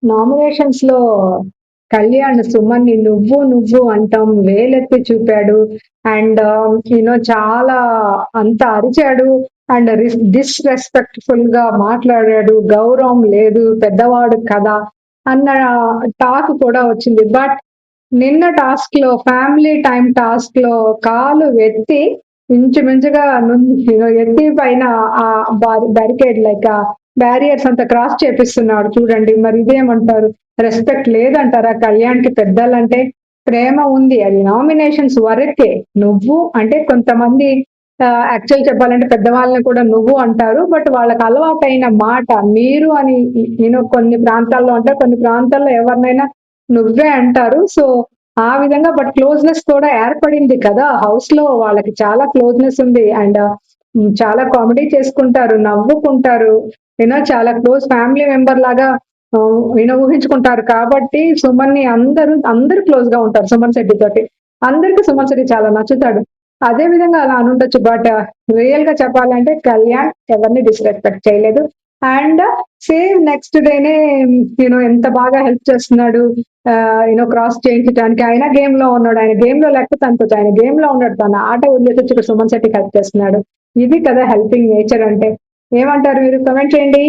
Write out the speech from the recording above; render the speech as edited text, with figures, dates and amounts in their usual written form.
Nominations లో కళ్యాణ్ సుమన్ని నువ్వు నువ్వు అంటాం వేలెత్తి చూపాడు. అండ్ చాలా అంత అరిచాడు. అండ్ డిస్రెస్పెక్ట్ఫుల్ గా మాట్లాడాడు. గౌరవం లేదు, పెద్దవాడు కదా అన్న టాక్ కూడా వచ్చింది. బట్ నిన్న టాస్క్ లో, ఫ్యామిలీ టైం టాస్క్ లో కాలు ఎత్తి ఇంచుమించుగా ఎత్తి పైన ఆ బ్యారికేడ్ లైక్ బ్యారియర్స్ అంతా క్రాస్ చేపిస్తున్నాడు చూడండి. మరి ఇదేమంటారు? రెస్పెక్ట్ లేదంటారా కళ్యాణ్ కి? పెద్దలంటే ప్రేమ ఉంది, అది నామినేషన్స్ వరకే. నువ్వు అంటే కొంతమంది యాక్చువల్ చెప్పాలంటే పెద్దవాళ్ళని కూడా నువ్వు అంటారు. బట్ వాళ్ళకి అలవాటైన మాట మీరు అని కొన్ని ప్రాంతాల్లో అంటే కొన్ని ప్రాంతాల్లో ఎవరినైనా నువ్వే అంటారు. సో ఆ విధంగా బట్ క్లోజ్నెస్ కూడా ఏర్పడింది కదా హౌస్ లో. వాళ్ళకి చాలా క్లోజ్నెస్ ఉంది. అండ్ చాలా కామెడీ చేసుకుంటారు, నవ్వుకుంటారు. చాలా క్లోజ్ ఫ్యామిలీ మెంబర్ లాగా ఊహించుకుంటారు. కాబట్టి సుమన్ ని అందరూ క్లోజ్ గా ఉంటారు సుమన్ శెట్టి తోటి. అందరికి సుమన్ శెట్టి చాలా నచ్చుతాడు. అదే విధంగా అలా అనుండొచ్చు. బట్ రియల్ గా చెప్పాలంటే కళ్యాణ్ ఎవరిని డిస్రెస్పెక్ట్ చేయలేదు. అండ్ సేమ్ నెక్స్ట్ డేనే ఎంత బాగా హెల్ప్ చేస్తున్నాడు క్రాస్ చేయించడానికి. ఆయన గేమ్ లో ఉన్నాడు, ఆయన గేమ్ లో లేకపోతే అనుకోవచ్చు. ఆయన గేమ్ లో ఉన్నాడు, తన ఆట వదిలేసి వచ్చి సుమన్ శెట్టికి హెల్ప్ చేస్తున్నాడు. ఇది కదా హెల్పింగ్ నేచర్ అంటే. ఏమంటారు మీరు? కమెంట్ చేయండి.